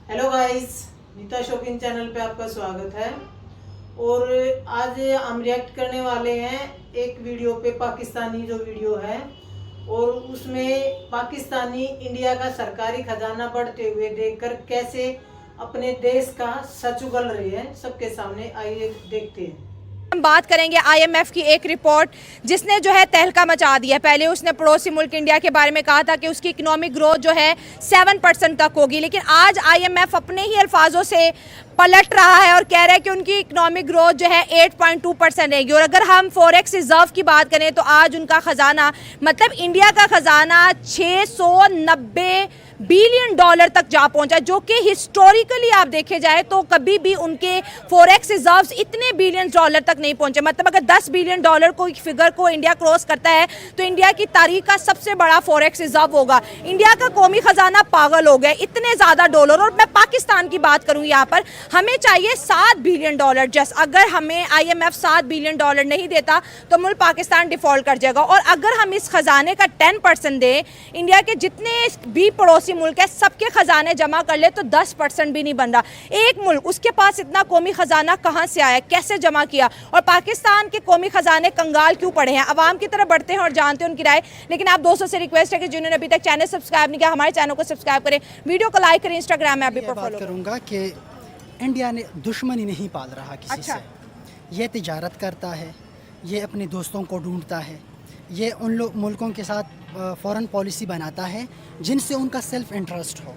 Hello guys, Nita शौकीन channel पे आपका स्वागत है। और आज हम रिएक्ट करने वाले हैं एक वीडियो पे, पाकिस्तानी जो वीडियो है, और उसमें पाकिस्तानी इंडिया का सरकारी खजाना बढ़ते हुए देखकर कैसे अपने देश का सच उगल रहे हैं सबके सामने। आइए देखते हैं। हम बात करेंगे आईएमएफ की एक रिपोर्ट जिसने जो है तहलका मचा दिया। पहले उसने पड़ोसी मुल्क इंडिया के बारे में कहा था कि उसकी इकोनॉमिक ग्रोथ जो है 7% तक होगी, लेकिन आज आईएमएफ अपने ही अल्फाजों से पलट रहा है और कह रहा है कि उनकी इकोनॉमिक ग्रोथ जो है 8.2% रहेगी। और अगर हम फॉरेक्स रिजर्व की बात करें तो आज उनका खजाना, मतलब इंडिया का खजाना 690 बिलियन डॉलर तक जा पहुंचा, जो कि हिस्टोरिकली आप देखे जाए तो कभी भी उनके फॉरेक्स रिजर्व्स इतने बिलियन डॉलर तक नहीं पहुंचे। मतलब अगर 10 बिलियन डॉलर को फिगर को इंडिया क्रॉस करता है तो इंडिया की तारीख का सबसे बड़ा फॉरेक्स रिजर्व होगा। इंडिया का कौमी खजाना पागल हो गया, इतने ज्यादा डॉलर। और मैं पाकिस्तान की बात करूं, यहाँ पर हमें चाहिए 7 बिलियन डॉलर। जस्ट अगर हमें आईएमएफ 7 बिलियन डॉलर नहीं देता तो मुल्क पाकिस्तान डिफॉल्ट कर जाएगा। और अगर हम इस खजाने का 10% दें, इंडिया के जितने भी पड़ोसी मुल्क है सबके खजाने जमा कर ले तो 10% भी नहीं बन रहा। एक मुल्क, उसके पास इतना कौमी खजाना कहां से आया, कैसे जमा किया? और पाकिस्तान के कौमी खजाने कंगाल क्यों पड़े हैं? आवाम की तरफ बढ़ते हैं और जानते हैं उनकी राय। लेकिन आप दोस्तों से रिक्वेस्ट है कि जिन्होंने अभी तक चैनल सब्सक्राइब नहीं किया, हमारे चैनल को सब्सक्राइब करें, वीडियो को लाइक करें, इंस्टाग्राम में अभी फॉलो करूंगा कि इंडिया ने दुश्मनी नहीं पाल रहा किसी से। ये तिजारत करता है, ये अपने दोस्तों को ढूंढता है, ये उन लोग मुल्कों के साथ फॉरेन पॉलिसी बनाता है जिनसे उनका सेल्फ इंटरेस्ट हो।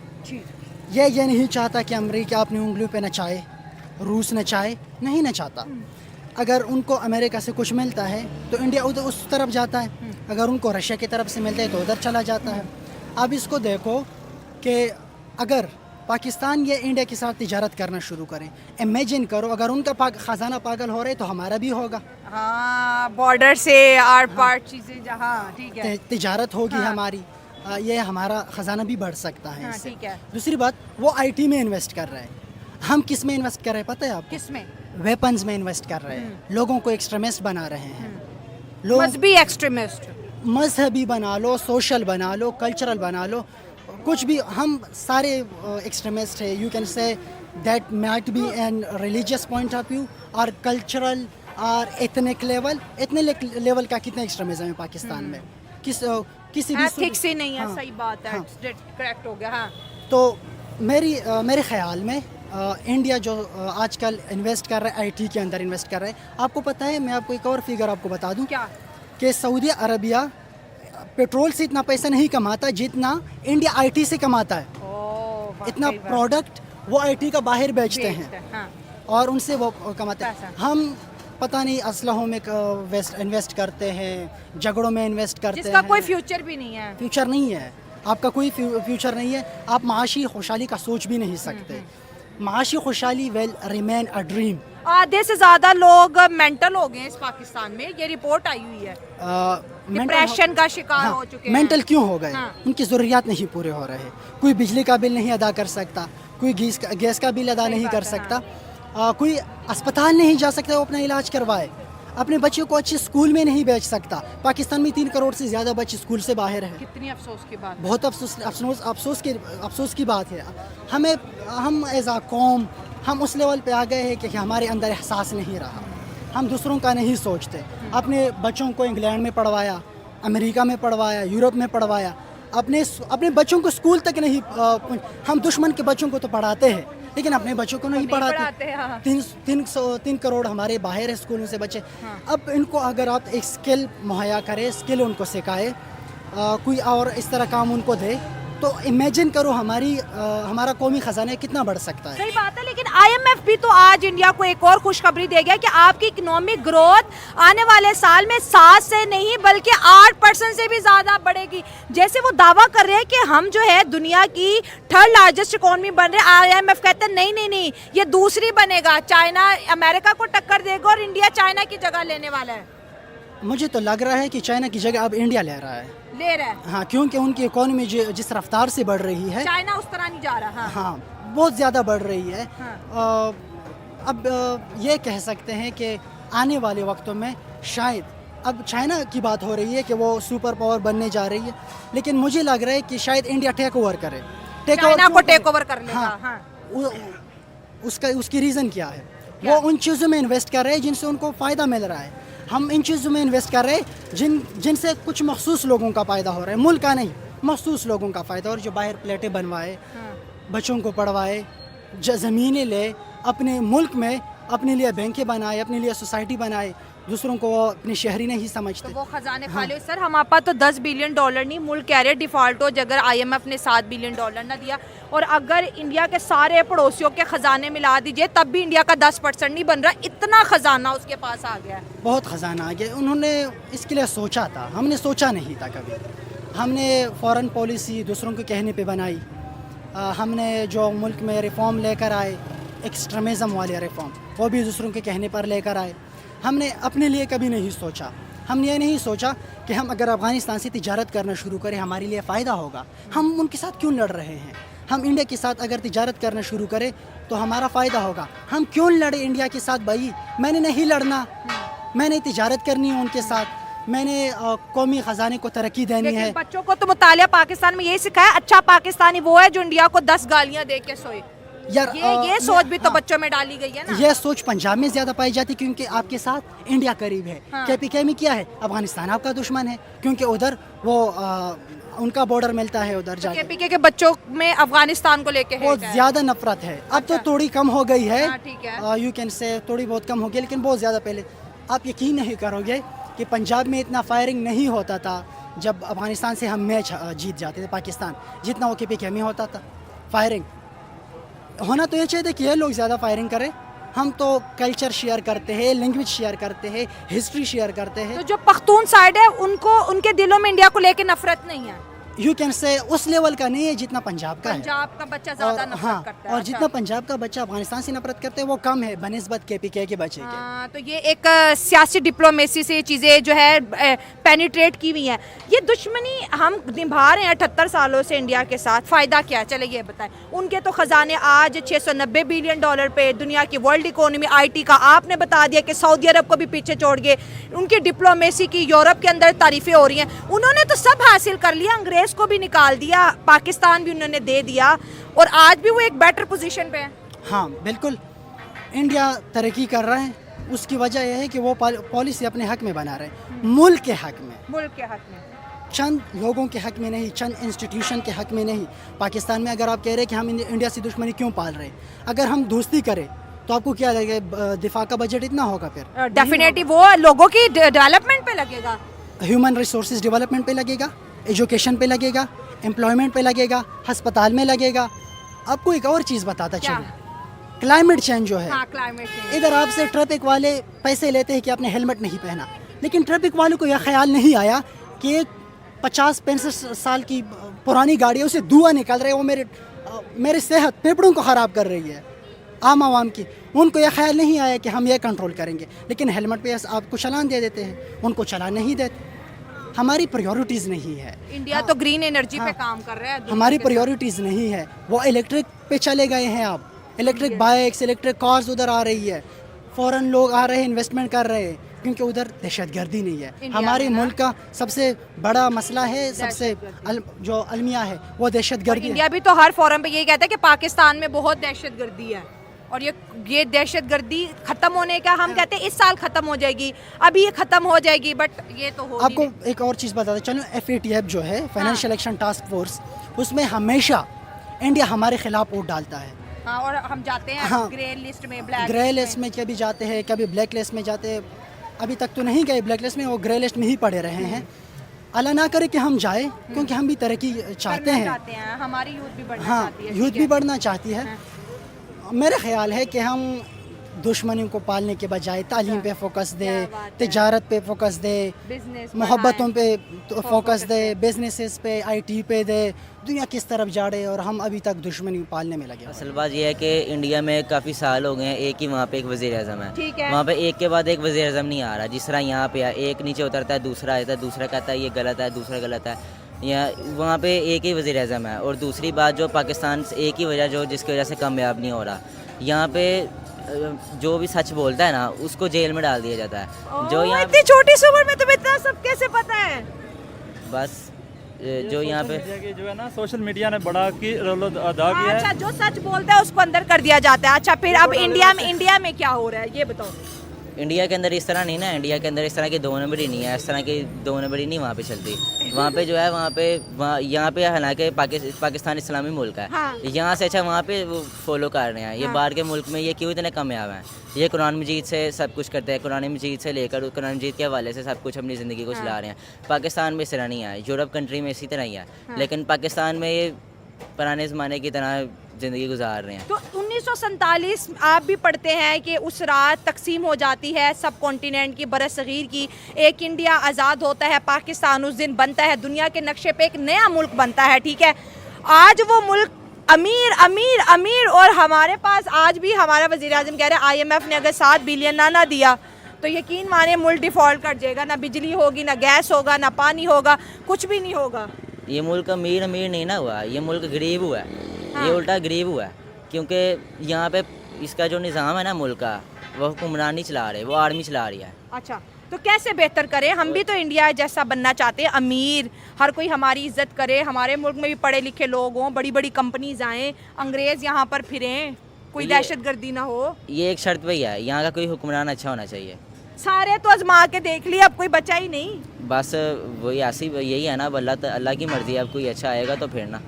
ये नहीं चाहता कि अमेरिका अपनी उंगलियों पे नचाए, रूस नचाए, नहीं नचाता। अगर उनको अमेरिका से कुछ मिलता है तो इंडिया उधर उस तरफ जाता है, अगर उनको रशिया की तरफ से मिलता है तो उधर चला जाता है। अब इसको देखो कि अगर पाकिस्तान या इंडिया के साथ तिजारत करना शुरू करें, इमेजिन करो अगर उनका खजाना पागल हो रहा है तो हमारा भी होगा। हाँ, बॉर्डर से आर पार चीजें जहाँ, ठीक है, तिजारत होगी हमारी, ये हमारा खजाना भी बढ़ सकता है इससे। ठीक है। दूसरी बात, वो आईटी में इन्वेस्ट कर रहे हैं। हम किस में इन्वेस्ट कर रहे हैं पता है आपको? किसमें? वेपन्स में इन्वेस्ट कर रहे हैं, लोगों को एक्सट्रीमिस्ट बना रहे हैं। लोग मजहबी एक्सट्रीमिस्ट, मजहबी बना लो, सोशल बना लो, कल्चरल बना लो, कुछ भी। हम सारे एक्सट्रीमिस्ट है। You can say that might be an religious point of view और कल्चरल और एथनिक लेवल। एथनिक लेवल का कितना एक्सट्रीमिज्म है पाकिस्तान में? किसी भी एथिक्स ही नहीं है। हाँ, सही बात है, करेक्ट हो गया। हाँ, तो मेरे ख्याल में इंडिया जो आजकल इन्वेस्ट कर रहा है, आईटी के अंदर इन्वेस्ट कर रहा है। आपको पता है, मैं आपको एक और फिगर आपको बता दूं क्या? कि सऊदी अरबिया पेट्रोल से इतना पैसा नहीं कमाता जितना इंडिया आईटी से कमाता है। इतना प्रोडक्ट वो आईटी का बाहर बेचते हैं। हाँ। और उनसे वो कमाते हैं। हम पता नहीं असलहों में इन्वेस्ट करते हैं, झगड़ों में इन्वेस्ट करते जिसका हैं, कोई फ्यूचर भी नहीं है। फ्यूचर नहीं है, आपका कोई फ्यूचर नहीं है। आप माशी खुशहाली का सोच भी नहीं सकते। माशी खुशहाली विल रिमेन अ ड्रीम। आधे से ज्यादा लोग मेंटल हो गए इस पाकिस्तान में, ये रिपोर्ट आई हुई है। डिप्रेशन का शिकार हो चुके हैं। मेंटल क्यों हो गए? हाँ। उनकी ज़रूरियात नहीं पूरे हो रहे। कोई बिजली का बिल नहीं अदा कर सकता, कोई गैस का बिल अदा नहीं कर सकता, कोई अस्पताल नहीं जा सकता वो अपना इलाज करवाए, अपने बच्चों को अच्छे स्कूल में नहीं भेज सकता। पाकिस्तान में 3 करोड़ से ज़्यादा बच्चे स्कूल से बाहर हैं। कितनी अफसोस की बात। बहुत अफसोस की बात है। हम एज आ कौम हम उस लेवल पे आ गए हैं कि हमारे अंदर एहसास नहीं रहा। हम दूसरों का नहीं सोचते। अपने बच्चों को इंग्लैंड में पढ़वाया, अमेरिका में पढ़वाया, यूरोप में पढ़वाया, अपने बच्चों को स्कूल तक नहीं। हम दुश्मन के बच्चों को तो पढ़ाते हैं लेकिन अपने बच्चों को नहीं पढ़ाते। हाँ। 3 करोड़ हमारे बाहर है स्कूलों से बच्चे। अब इनको अगर आप एक स्किल मुहैया करें, स्किल उनको सिखाए, कोई और इस तरह काम उनको दे, तो इमेजिन करो हमारा कौमी खजाना कितना बढ़ सकता है। सही बात है। लेकिन आईएमएफ भी तो आज इंडिया को एक और खुशखबरी दे गया कि आपकी इकोनॉमिक ग्रोथ आने वाले साल में 7 से नहीं बल्कि 8% से भी ज्यादा बढ़ेगी। जैसे वो दावा कर रहे हैं कि हम जो है दुनिया की 3rd लार्जेस्ट इकोनॉमी बन रहे हैं। आईएमएफ कहते हैं नहीं, ये दूसरी बनेगा। चाइना अमेरिका को टक्कर देगा और इंडिया चाइना की जगह लेने वाला है। मुझे तो लग रहा है कि चाइना की जगह अब इंडिया ले रहा है। हाँ, क्योंकि उनकी इकोनॉमी जिस रफ्तार से बढ़ रही है, चाइना उस तरह नहीं जा रहा। हाँ, बहुत ज़्यादा बढ़ रही है। अब ये कह सकते हैं कि आने वाले वक्तों में शायद, अब चाइना की बात हो रही है कि वो सुपर पावर बनने जा रही है, लेकिन मुझे लग रहा है कि शायद इंडिया टेक ओवर करे। चाइना को टेक ओवर कर लेगा। हाँ, उसकी रीज़न क्या है? वो उन चीज़ों में इन्वेस्ट कर रहे हैं जिनसे उनको फ़ायदा मिल रहा है। हम इन चीज़ों में इन्वेस्ट कर रहे हैं जिनसे कुछ मखसूस लोगों का फ़ायदा हो रहा है, मुल्क का नहीं, मखसूस लोगों का फ़ायदा। और जो बाहर प्लेटें बनवाए, बच्चों को पढ़वाए, ज़मीनें ले, अपने मुल्क में अपने लिए बैंकें बनाए, अपने लिए सोसाइटी बनाए, दूसरों को वो अपने शहरी नहीं समझते। तो वो खजाने खाली सर, हमारे पास तो $10 बिलियन नहीं, मुल्क कह रहे डिफॉल्ट हो अगर IMF ने $7 बिलियन ना दिया, और अगर इंडिया के सारे पड़ोसियों के खजाने मिला दीजिए तब भी इंडिया का 10% नहीं बन रहा, इतना खजाना उसके पास आ गया है। बहुत खजाना आ गया। उन्होंने इसके लिए सोचा था, हमने सोचा नहीं था कभी। हमने फॉरेन पॉलिसी दूसरों के कहने पे बनाई। हमने जो मुल्क में रिफॉर्म लेकर आए, एक्सट्रीमिज़म वाले रिफॉर्म, वो भी दूसरों के कहने पर लेकर आए। हमने अपने लिए कभी नहीं सोचा। हमने ये नहीं सोचा कि हम अगर अफ़गानिस्तान से तिजारत करना शुरू करें हमारे लिए फ़ायदा होगा। हम उनके साथ क्यों लड़ रहे हैं? हम इंडिया के साथ अगर तिजारत करना शुरू करें तो हमारा फ़ायदा होगा। हम क्यों लड़े इंडिया के साथ? भाई मैंने नहीं लड़ना, मैंने तिजारत करनी है उनके साथ, मैंने कौमी ख़जाने को तरक्की देनी है। बच्चों को तो मुतालिया पाकिस्तान में यही सिखाया, अच्छा पाकिस्तानी वो है जो इंडिया को 10 गालियाँ दे के सोए। यार ये सोच भी तो बच्चों में डाली गई है ना। ये सोच पंजाब में ज्यादा पाई जाती है क्योंकि आपके साथ इंडिया करीब है। KPK में क्या है? अफगानिस्तान आपका दुश्मन है क्योंकि उधर वो उनका बॉर्डर मिलता है उधर जाके। KPK के बच्चों में अफगानिस्तान को लेके बहुत ज्यादा नफरत है। अब तो थोड़ी कम हो गई है, यू कैन से थोड़ी बहुत कम हो गई, लेकिन बहुत ज्यादा पहले। आप यकीन नहीं करोगे कि पंजाब में इतना फायरिंग नहीं होता था जब अफगानिस्तान से हम मैच जीत जाते थे पाकिस्तान, जितना वो KPK में होता था। फायरिंग होना तो ये चाहिए कि ये लोग ज़्यादा फायरिंग करें। हम तो कल्चर शेयर करते हैं, लैंग्वेज शेयर करते हैं, हिस्ट्री शेयर करते हैं। तो जो पख्तून साइड है उनको, उनके दिलों में इंडिया को लेके नफरत नहीं है। यू कैन से उस लेवल का नहीं है जितना पंजाब का है। पंजाब का बच्चा ज्यादा नफरत करता है। और जितना पंजाब का बच्चा अफगानिस्तान से नफरत करते हैं वो कम है बनिस्बत KPK के बच्चे के। तो ये एक सियासी डिप्लोमेसी से चीज़ें जो है पेनिट्रेट की हुई हैं। ये दुश्मनी हम निभा रहे हैं 78 सालों से इंडिया के साथ, फ़ायदा क्या? चले ये बताएं। उनके तो ख़जाने आज $690 बिलियन पे, दुनिया की वर्ल्ड इकोनॉमी IT का आपने बता दिया कि सऊदी अरब को भी पीछे छोड़ गए। उनकी डिप्लोमेसी की यूरोप के अंदर तारीफ़ें हो रही हैं। उन्होंने तो सब हासिल कर लिया, अंग्रेज़ को भी निकाल दिया, पाकिस्तान भी उन्होंने दे दिया, और आज भी वो एक बेटर पोजीशन पे है। हाँ बिल्कुल, इंडिया तरक्की कर रहा है। उसकी वजह यह है कि वो पॉलिसी अपने हक में बना रहे हैं, मुल्क के हक में, मुल्क के हक में, चंद लोगों के हक में नहीं, चंद इंस्टीट्यूशन के हक में नहीं। पाकिस्तान में अगर आप कह रहे हैं कि हम इंडिया से दुश्मनी क्यों पाल रहे हैं, अगर हम दोस्ती करें तो आपको क्या लगेगा? दिफा का बजट इतना होगा? फिर डेफिनेटली वो लोगों की डेवलपमेंट पे लगेगा, ह्यूमन रिसोर्सेज डेवलपमेंट पे लगेगा, एजुकेशन पे लगेगा, एम्प्लॉयमेंट पे लगेगा, हस्पताल में लगेगा। आपको एक और चीज़ बताता चलूँ, क्लाइमेट चेंज जो है। हाँ, क्लाइमेट चेंज। इधर आपसे ट्रैफिक वाले पैसे लेते हैं कि आपने हेलमेट नहीं पहना, लेकिन ट्रैफिक वालों को यह ख्याल नहीं आया कि एक 50-65 साल की पुरानी गाड़ी है, उसे धुआं निकल रहा है, वो मेरे सेहत फेफड़ों को ख़राब कर रही है, आम आवाम की। उनको यह ख्याल नहीं आया कि हम ये कंट्रोल करेंगे, लेकिन हेलमेट पे आपको चालान दे देते हैं, उनको चालान नहीं देते। हमारी प्रायोरिटीज़ नहीं है। इंडिया तो ग्रीन एनर्जी पे काम कर रहा है, हमारी प्रायोरिटीज़ नहीं है। वो इलेक्ट्रिक पे चले गए हैं, आप इलेक्ट्रिक बाइक्स, इलेक्ट्रिक कार्स उधर आ रही है, फ़ौरन लोग आ रहे हैं, इन्वेस्टमेंट कर रहे हैं, क्योंकि उधर दहशतगर्दी नहीं है। हमारे मुल्क का सबसे बड़ा मसला है, सबसे जो अलमिया है वो दहशतगर्दी। इंडिया भी तो हर फोरम पे यही कहता है कि पाकिस्तान में बहुत दहशतगर्दी है, और ये दहशतगर्दी खत्म होने का हम कहते हैं इस साल खत्म हो जाएगी, अभी ये खत्म हो जाएगी, बट ये तो हो आपको एक और चीज़ बताते चलो, FATF जो है फाइनेंशियल एक्शन टास्क फोर्स, उसमें हमेशा इंडिया हमारे खिलाफ वोट डालता है। हाँ, और हम जाते हैं ग्रे लिस्ट में, ग्रे लिस्ट में कभी जाते हैं, कभी ब्लैक लिस्ट में जाते हैं। अभी तक तो नहीं गए ब्लैक लिस्ट में, वो ग्रे लिस्ट में ही पड़े रहे हैं। अल्लाह ना करे कि हम जाए, क्योंकि हम भी तरक्की चाहते हैं, हमारी यूथ भी बढ़ना चाहती है, यूथ भी बढ़ना चाहती है। मेरा ख्याल है कि हम दुश्मनी को पालने के बजाय तालीम पे फोकस दे, तिजारत पे फोकस दे, मोहब्बतों पे फोकस दे, बिजनेसेस पे, IT पे दे, दुनिया किस तरफ जा रहे, और हम अभी तक दुश्मनी पालने में लगे। असल बात यह है कि इंडिया में काफ़ी साल हो गए हैं, एक ही वहाँ पे एक वज़ीर आज़म है, वहाँ पे एक के बाद एक वज़ीर आज़म नहीं आ रहा। जिस तरह यहाँ पे एक नीचे उतरता है, दूसरा आता है, दूसरा कहता है ये गलत है, दूसरा गलत है। या वहाँ पे एक ही वज़ीर आज़म है। और दूसरी बात, जो पाकिस्तान से एक ही वजह जो जिसकी वजह से कामयाब नहीं हो रहा, यहाँ पे जो भी सच बोलता है ना उसको जेल में डाल दिया जाता है। जो यहाँ इतनी छोटी सी उम्र में तुम्हें इतना सब कैसे पता है? बस जो यहाँ पे जो है ना सोशल मीडिया ने बड़ा की रोल अदा किया है। अच्छा, जो सच बोलता है उसको अंदर कर दिया जाता है। अच्छा, फिर अब इंडिया में क्या हो रहा है ये बताओ। इंडिया के अंदर इस तरह नहीं ना, इंडिया के अंदर इस तरह की दो नंबरी नहीं है, इस तरह की दो नंबरी नहीं वहाँ पे चलती। वहाँ पे जो है यहाँ पे हालांकि पाकिस्तान इस्लामी मुल्क है, हाँ। यहाँ से अच्छा वहाँ पे वो फॉलो कर रहे हैं। ये बाहर के मुल्क में ये क्यों इतने कामयाब हैं? ये कुरान मजीद से सब कुछ करते हैं, कुरान मजीद से लेकर कुरान मजीद के हवाले से सब कुछ अपनी ज़िंदगी को चला रहे हैं। पाकिस्तान में इस तरह नहीं है, यूरोप कंट्री में इसी तरह ही है, लेकिन पाकिस्तान में ये पुराने ज़माने की तरह ज़िंदगी गुजार रहे हैं। तो 1947 आप भी पढ़ते हैं कि उस रात तकसीम हो जाती है सब कॉन्टिनेंट की, बरसगीर की, एक इंडिया आज़ाद होता है, पाकिस्तान उस दिन बनता है, दुनिया के नक्शे पे एक नया मुल्क बनता है, ठीक है। आज वो मुल्क अमीर अमीर अमीर, और हमारे पास आज भी हमारा वज़ीर आज़म कह रहे हैं IMF ने अगर 7 बिलियन ना दिया तो यकीन माने मुल्क डिफ़ॉल्ट कर जाएगा, ना बिजली होगी, ना गैस होगा, ना पानी होगा, कुछ भी नहीं होगा। ये मुल्क अमीर नहीं ना हुआ, ये मुल्क गरीब हुआ है। ये उल्टा गरीब हुआ है, क्योंकि यहाँ पे इसका जो निज़ाम है ना मुल्क का, वो हुक्मरान नहीं चला रहे, वो आर्मी चला रही है। अच्छा, तो कैसे बेहतर करें? हम भी तो इंडिया जैसा बनना चाहते हैं, अमीर, हर कोई हमारी इज्जत करे, हमारे मुल्क में भी पढ़े लिखे लोग हों, बड़ी बड़ी कंपनीज आएँ, अंग्रेज़ यहाँ पर फिरें, कोई दहशतगर्दी ना हो। ये एक शर्त पे ही है, यहाँ का कोई हुक्मरान अच्छा होना चाहिए। सारे तो आजमा के देख लिए, अब कोई बचा ही नहीं। बस वही ऐसी यही है ना, अब अल्लाह की मर्ज़ी है, अब कोई अच्छा आएगा तो फिर ना,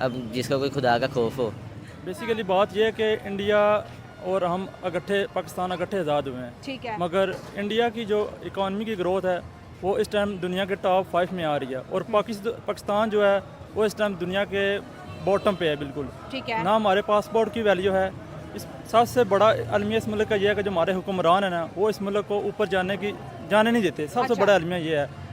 अब जिसका कोई खुदा का खौफ हो। बेसिकली बात यह है कि इंडिया और हम पाकिस्तान इकट्ठे आज़ाद हुए हैं, ठीक है, मगर इंडिया की जो इकॉनमी की ग्रोथ है वो इस टाइम दुनिया के टॉप 5 में आ रही है, और पाकिस्तान जो है वो इस टाइम दुनिया के बॉटम पे है बिल्कुल, ठीक है। ना हमारे पासपोर्ट की वैल्यू है। इस सबसे बड़ा अलमिया इस मुल्क का ये है कि जो हमारे हुक्मरान है ना, वो इस मुल्क को ऊपर जाने नहीं देते। सबसे बड़ा अलमिया ये है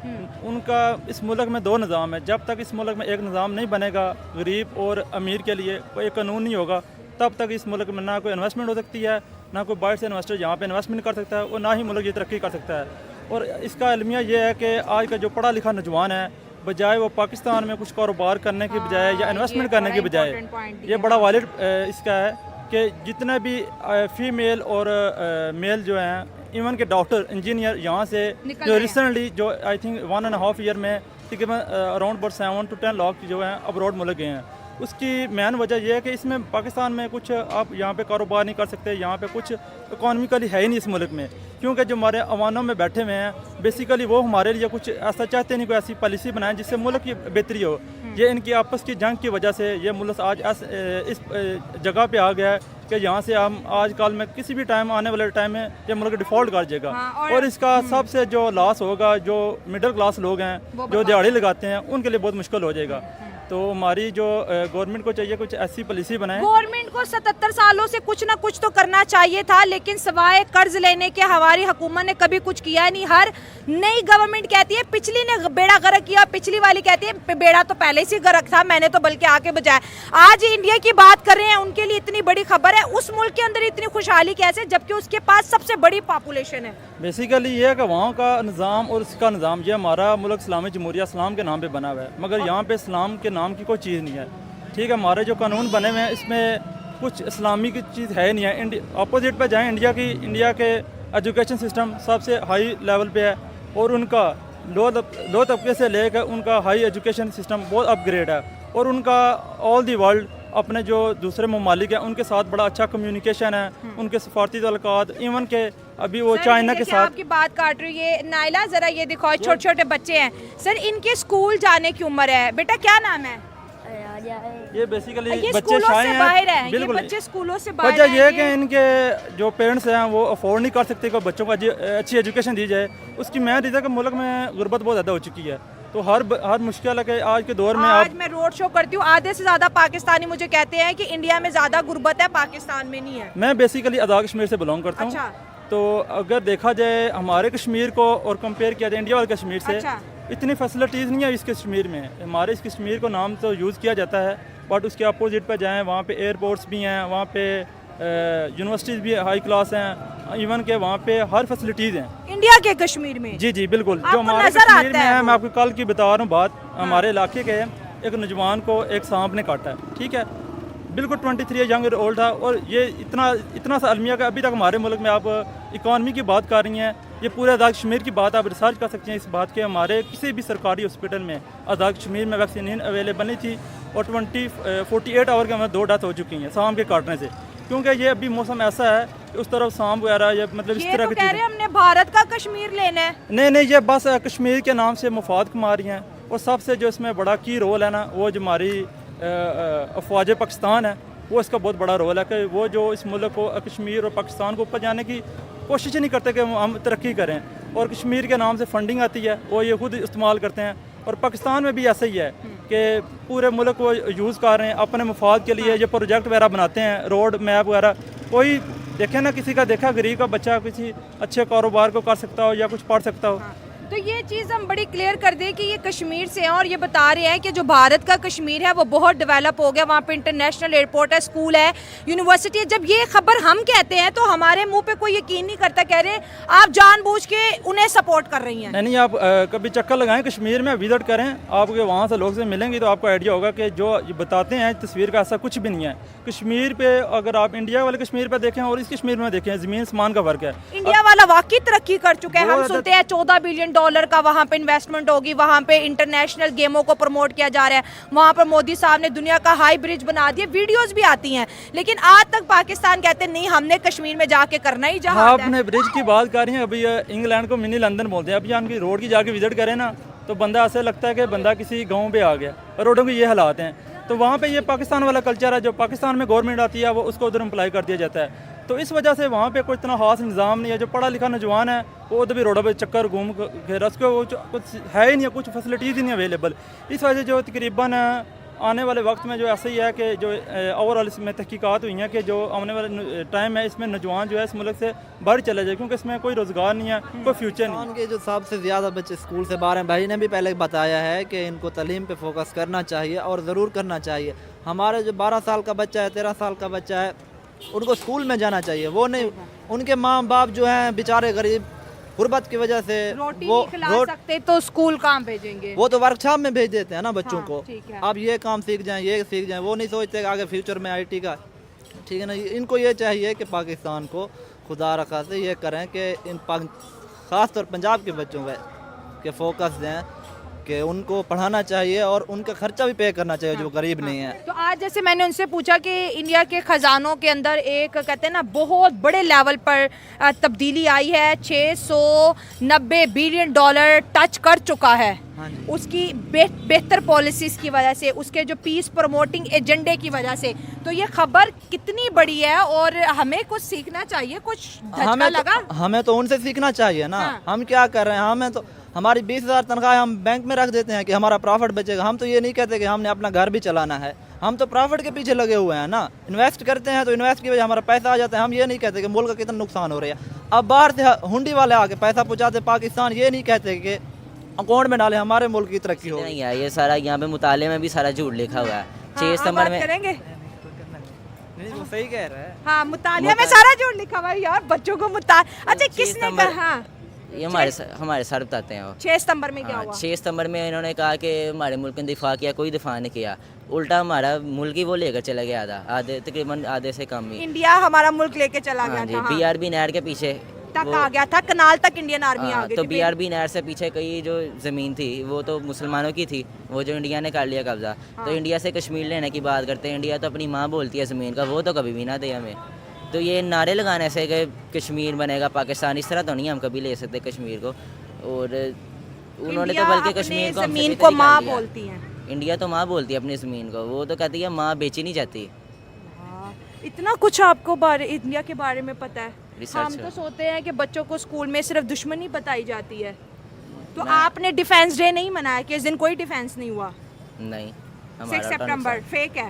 उनका। इस मुल्क में 2 निज़ाम है, जब तक इस मुल्क में एक निज़ाम नहीं बनेगा गरीब और अमीर के लिए, कोई कानून नहीं होगा, तब तक इस मुल्क में ना कोई इन्वेस्टमेंट हो सकती है, ना कोई बाहर से इन्वेस्टर यहाँ पे इन्वेस्टमेंट कर सकता है, और ना ही मुल्क ये तरक्की कर सकता है। और इसका अलमिया ये है कि आज का जो पढ़ा लिखा नौजवान है, बजाय वो पाकिस्तान में कुछ कारोबार करने की बजाय या इन्वेस्टमेंट करने की बजाय, ये बड़ा वालिड इसका है कि जितने भी फीमेल और मेल जो हैं, इवन के डॉक्टर इंजीनियर यहाँ से जो रिसेंटली जो आई थिंक 1.5 ईयर में तकरीबन अराउंड 7 to 10 लाख जो हैं अब्रॉड मुल्क गए हैं। उसकी मेन वजह यह है कि इसमें पाकिस्तान में कुछ आप यहाँ पे कारोबार नहीं कर सकते, यहाँ पे कुछ इकॉनमिकली है ही नहीं इस मुल्क में, क्योंकि जो हमारे अवानों में बैठे हुए हैं बेसिकली वो हमारे लिए कुछ ऐसा चाहते नहीं, कोई ऐसी पॉलिसी बनाएं जिससे मुल्क की बेहतरी हो। ये इनकी आपस की जंग की वजह से ये मुल्क आज इस जगह पे आ गया है कि यहाँ से हम आजकल में किसी भी टाइम आने वाले टाइम में ये मुल्क डिफ़ॉल्ट कर जाएगा। और इसका सबसे जो लॉस होगा जो मिडिल क्लास लोग हैं, जो दिहाड़ी लगाते हैं, उनके लिए बहुत मुश्किल हो जाएगा। तो हमारी जो गवर्नमेंट को चाहिए कुछ ऐसी पॉलिसी बनाए। गवर्नमेंट को 77 सालों से कुछ ना कुछ तो करना चाहिए था, लेकिन सवाए कर्ज लेने के हमारी हुकूमत ने कभी कुछ किया नहीं। हर नई गवर्नमेंट कहती है पिछली ने बेड़ा गर्क किया, पिछली वाली कहती है बेड़ा तो पहले से गर्क था, मैंने तो बल्कि आके बजाया। आज इंडिया की बात कर रहे हैं, उनके लिए इतनी बड़ी खबर है, उस मुल्क के अंदर इतनी खुशहाली कैसे, जबकि उसके पास सबसे बड़ी पॉपुलेशन है। बेसिकली ये है कि वहाँ का निज़ाम और इसका निज़ाम, ये हमारा मुल्क इस्लामी जमहूरिया इस्लाम के नाम पे बना हुआ है, मगर यहाँ पे इस्लाम के नाम की कोई चीज़ नहीं है। ठीक है, हमारे जो कानून बने हुए हैं इसमें कुछ इस्लामी की चीज़ है नहीं है। अपोजिट पे जाएं, इंडिया के एजुकेशन सिस्टम सबसे हाई लेवल पे है, और उनका लो तबके से लेकर उनका हाई एजुकेशन सिस्टम बहुत अपग्रेड है, और उनका ऑल दी वर्ल्ड अपने जो दूसरे ममालिक हैं उनके साथ बड़ा अच्छा कम्युनिकेशन है, उनके सफारती तल्लुकात, इवन के अभी वो चाइना के साथ। आपकी बात काट रही है नाइला, जरा ये दिखाओ, छोटे छोटे बच्चे हैं सर, इनके स्कूल जाने की उम्र है। बेटा क्या नाम है? ये बेसिकली ये बच्चे स्कूलों शाये से बाहर हैं, बिल्कुल। ये बच्चे स्कूलों से बाहर वजह ये है हैं, कि इनके जो पेरेंट्स हैं वो अफोर्ड नहीं कर सकते कि बच्चों को अच्छी एजुकेशन दी जाए। उसकी मेन रीज़न कि मुल्क में गुर्बत बहुत ज़्यादा हो चुकी है, तो हर मुश्किल है कि आज के दौर में आज मैं रोड शो करती हूँ, आधे से ज़्यादा पाकिस्तानी मुझे कहते हैं कि इंडिया में ज़्यादा गुर्बत है, पाकिस्तान में नहीं है। मैं बेसिकली आज़ाद कश्मीर से बिलोंग करता हूँ। अच्छा। तो अगर देखा जाए हमारे कश्मीर को और कंपेयर किया जाए इंडिया वाले कश्मीर से, अच्छा। इतनी फैसिलिटीज़ नहीं है इस कश्मीर में। हमारे इस कश्मीर को नाम तो यूज़ किया जाता है, बट उसके अपोजिट पे जाएं वहाँ पे एयरपोर्ट्स भी हैं, वहाँ पे यूनिवर्सिटीज़ भी हाई क्लास हैं, इवन के वहाँ पे हर फैसिलिटीज़ हैं इंडिया के कश्मीर में। जी जी बिल्कुल। आपको जो हमारे नजर कश्मीर आता में है है, वो? मैं आपको कल की बता रहा हूँ बात। हमारे इलाके के एक नौजवान को एक सांप ने काटा है, ठीक है, बिल्कुल 23 यंग ओल्ड था, और ये इतना सा अलमिया का अभी तक हमारे मुल्क में आप इकॉनमी की बात कर रही हैं, ये पूरे आज़ाद कश्मीर की बात आप रिसर्च कर सकते हैं इस बात के। हमारे किसी भी सरकारी हॉस्पिटल में आज़ाद कश्मीर में वैक्सीन अवेलेबल नहीं थी और 48 आवर के हमें 2 डेथ हो चुकी हैं शाम के काटने से, क्योंकि ये अभी मौसम ऐसा है कि उस तरफ शाम वगैरह या मतलब इस तरह की चीज़ें। हमने भारत का कश्मीर लेना है। नहीं, ये बस कश्मीर के नाम से मुफाद कमा रही हैं। और सबसे जो इसमें बड़ा की रोल है ना, वो जो हमारी अफवाज पाकिस्तान है, वो इसका बहुत बड़ा रोल है कि वो जो इस मुल्क को, कश्मीर और पाकिस्तान को ऊपर जाने की कोशिश ही नहीं करते कि हम तरक्की करें। और कश्मीर के नाम से फंडिंग आती है, वो ये खुद इस्तेमाल करते हैं। और पाकिस्तान में भी ऐसा ही है कि पूरे मुल्क को यूज़ कर रहे हैं अपने मुफाद के लिए। ये प्रोजेक्ट वगैरह बनाते हैं, रोड मैप वगैरह। कोई देखे ना, किसी का देखा गरीब का बच्चा किसी अच्छे कारोबार को कर सकता हो या कुछ पढ़ सकता हो। तो ये चीज़ हम बड़ी क्लियर कर दें कि ये कश्मीर से हैं और ये बता रहे हैं कि जो भारत का कश्मीर है वो बहुत डेवलप हो गया, वहाँ पे इंटरनेशनल एयरपोर्ट है, स्कूल है, यूनिवर्सिटी है। जब ये खबर हम कहते हैं तो हमारे मुंह पे कोई यकीन नहीं करता, कह रहे आप जानबूझ के उन्हें सपोर्ट कर रही हैं। नहीं, आप कभी चक्कर लगाएं कश्मीर में, विजिट करें, आपके वहाँ से लोग से मिलेंगे तो आपको आइडिया होगा कि जो बताते हैं तस्वीर का ऐसा कुछ भी नहीं है। कश्मीर पे अगर आप इंडिया वाले कश्मीर पे देखें और इस कश्मीर में देखें, ज़मीन आसमान का फ़र्क है। इंडिया वाला वाकई तरक्की कर चुका है। हम सुनते हैं $14 बिलियन का वहाँ पे इन्वेस्टमेंट होगी, वहाँ पे इंटरनेशनल गेमों को प्रमोट किया जा रहा है, वहाँ पर मोदी साहब ने दुनिया का हाई ब्रिज बना दिया, वीडियोस भी आती हैं। लेकिन आज तक पाकिस्तान कहते नहीं, हमने कश्मीर में जाके करना ही जहां। आपने ब्रिज की बात कर रही हैं, अभी इंग्लैंड को मिनी लंदन बोलते हैं। अभी उनकी रोड की जाके विजिट करें ना तो बंदा ऐसा लगता है कि बंदा किसी गाँव पे आ गया। रोडों के ये हालात हैं। तो वहाँ पे ये पाकिस्तान वाला कल्चर है, जो पाकिस्तान में गवर्नमेंट आती है वो उसको उधर अप्लाई कर दिया जाता है। तो इस वजह से वहाँ पे कोई इतना खास निज़ाम नहीं है। जो पढ़ा लिखा नौजवान है वो उधर भी रोडों पे चक्कर घूम के उसको कुछ है ही नहीं, कुछ फैसिलिटीज़ ही नहीं अवेलेबल। इस वजह से जो तकरीबन आने वाले वक्त में जो ऐसा ही है कि जो ओवरऑल इसमें तहकीकात हुई हैं कि जो आने वाले टाइम है इसमें नौजवान जो है इस मुल्क से बाहर चले जाए, क्योंकि इसमें कोई रोज़गार नहीं है, कोई फ्यूचर नहीं। के जो सबसे ज़्यादा बच्चे स्कूल से बाहर हैं, भाई ने भी पहले बताया है कि इनको तालीम पे फोकस करना चाहिए और ज़रूर करना चाहिए। हमारे जो 12 साल का बच्चा है, 13 साल का बच्चा है, उनको स्कूल में जाना चाहिए। वो नहीं, उनके माँ बाप जो हैं बेचारे गरीब, गुर्बत की वजह से रोटी वो नहीं खिला सकते तो स्कूल कहाँ भेजेंगे? वो तो वर्कशॉप में भेज देते हैं ना बच्चों हाँ, को। ठीक है। आप ये काम सीख जाएं, ये सीख जाएं। वो नहीं सोचते कि आगे फ्यूचर में IT का, ठीक है ना। इनको ये चाहिए कि पाकिस्तान को खुदा रखा से ये करें कि इन ख़ास तौर पंजाब के बच्चों के फोकस दें कि उनको पढ़ाना चाहिए और उनका खर्चा भी पे करना चाहिए जो गरीब नहीं है। तो आज जैसे मैंने उनसे पूछा कि इंडिया के ख़जानों के अंदर एक कहते हैं ना बहुत बड़े लेवल पर तब्दीली आई है, $690 बिलियन टच कर चुका है। हाँ जी। उसकी बेहतर पॉलिसीज़ की वजह से, उसके जो पीस प्रमोटिंग एजेंडे की वजह से। तो ये खबर कितनी बड़ी है और हमें कुछ सीखना चाहिए, कुछ धक्का लगा? हमें तो उनसे सीखना चाहिए ना। हाँ। हम क्या कर रहे हैं, हमें तो हमारी 20,000 तनख्वाह हम बैंक में रख देते हैं कि हमारा प्रॉफिट बचेगा। हम तो ये नहीं कहते कि हमने अपना घर भी चलाना है, हम तो प्रॉफिट के पीछे लगे हुए हैं ना। इन्वेस्ट करते हैं तो इन्वेस्ट की वजह हमारा पैसा आ जाता है। हम ये नहीं कहते कि मुल्क का कितना नुकसान हो रहा है। अब बाहर से हुंडी वाले आके पैसा पहुँचाते पाकिस्तान, ये नहीं कहते कि अकाउंट में डाले हमारे मुल्क की तरक्की हो। नहीं है, ये सारा यहाँ पे मुताले में भी सारा झूठ लिखा हुआ है। 6 सितंबर में करेंगे। नहीं, वो सही कह रहा है। हाँ, मुतालिया में सारा झूठ लिखा हुआ है यार, बच्चों को अच्छा किसने कहा? ये हमारे सर बताते हैं वो। 6 सितंबर में क्या हुआ? 6 सितंबर में इन्होंने कहा कि हमारे मुल्क ने दिफा किया, कोई दिफा नहीं किया। उल्टा हमारा मुल्क ही वो लेकर चला गया था, तकरीबन आधे से कम ही। इंडिया हमारा मुल्क लेके चला गया हाँ जी, था। हाँ। BRB नहर के पीछे तक आ गया था, कनाल तक इंडियन आर्मी आ गई तो थी। BRB नहर से पीछे कई जो ज़मीन थी वो तो मुसलमानों की थी, वो जो इंडिया ने कर लिया कब्जा। तो इंडिया से कश्मीर लेने की बात करते हैं। इंडिया तो अपनी माँ बोलती है ज़मीन का, वो तो कभी भी ना दे हमें। तो ये नारे लगाने से कि कश्मीर बनेगा पाकिस्तान, इस तरह तो नहीं हम कभी ले सकते कश्मीर को। और उन्होंने तो बल्कि कश्मीर को ज़मीन को माँ बोलती हैं। इंडिया तो माँ बोलती है अपनी ज़मीन को, वो तो कहती है माँ बेची नहीं जाती। इतना कुछ आपको इंडिया के बारे में पता है। रिसर्च हम तो सोचते हैं कि बच्चों को स्कूल में सिर्फ दुश्मनी बताई जाती है। तो आपने डिफेंस डे नहीं मनाया कि इस दिन कोई डिफेंस नहीं हुआ? नहीं, 6 सितंबर फेक है।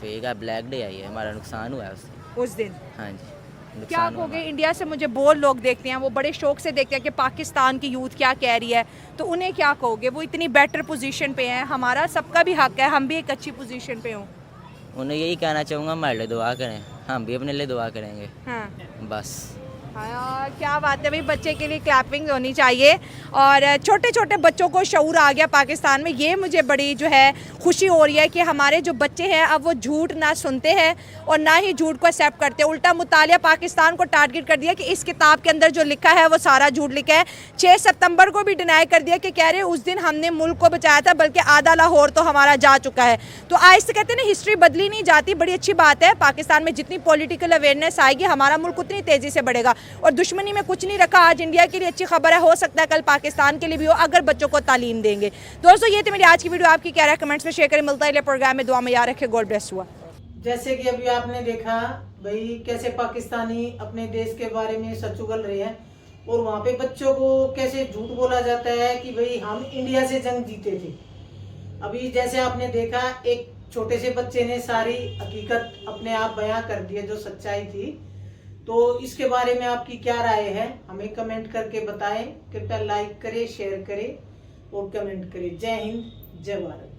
फेक है, ब्लैक डे आई है, हमारा नुकसान हुआ है उस दिन। हाँ जी, क्या कहोगे? इंडिया से मुझे बहुत लोग देखते हैं, वो बड़े शौक से देखते हैं कि पाकिस्तान की यूथ क्या कह रही है, तो उन्हें क्या कहोगे? वो इतनी बेटर पोजीशन पे हैं, हमारा सबका भी हक है, हम भी एक अच्छी पोजीशन पे हों। उन्हें यही कहना चाहूँगा हमारे लिए दुआ करें, हम भी अपने लिए दुआ करेंगे। हाँ। बस हाँ, क्या बात है भाई, बच्चे के लिए क्लैपिंग होनी चाहिए। और छोटे छोटे बच्चों को शऊर आ गया पाकिस्तान में, ये मुझे बड़ी जो है खुशी हो रही है कि हमारे जो बच्चे हैं अब वो झूठ ना सुनते हैं और ना ही झूठ को एक्सेप्ट करते हैं। उल्टा मुतालिया पाकिस्तान को टारगेट कर दिया कि इस किताब के अंदर जो लिखा है वो सारा झूठ लिखा है। 6 सितंबर को भी डिनाई कर दिया कि कह रहे उस दिन हमने मुल्क को बचाया था, बल्कि आधा लाहौर तो हमारा जा चुका है। तो आज से कहते हैं ना, हिस्ट्री बदली नहीं जाती। बड़ी अच्छी बात है, पाकिस्तान में जितनी पॉलिटिकल अवेयरनेस आएगी हमारा मुल्क उतनी तेज़ी से बढ़ेगा। और दुश्मनी में कुछ नहीं रखा। आज इंडिया के लिए अच्छी खबर है, हो सकता है कल पाकिस्तान के लिए भी हो, अगर बच्चों को तालीम देंगे। दोस्तों, ये थी मेरी आज की वीडियो। आपकी क्या राय कमेंट्स में शेयर करें। मिलता है प्रोग्राम में, दुआ में याद रखे। गॉड ब्लेस हुआ। जैसे कि अभी आपने देखा भाई कैसे पाकिस्तानी अपने देश के बारे में सच उगल रहे हैं और वहाँ पे बच्चों को कैसे झूठ बोला जाता है कि भाई हम इंडिया से जंग जीते थे। अभी जैसे आपने देखा, एक छोटे से बच्चे ने सारी हकीकत अपने आप बयां कर दी है, जो सच्चाई थी। तो इसके बारे में आपकी क्या राय है, हमें कमेंट करके बताएं। कृपया लाइक करें, शेयर करें और कमेंट करें। जय हिंद, जय भारत।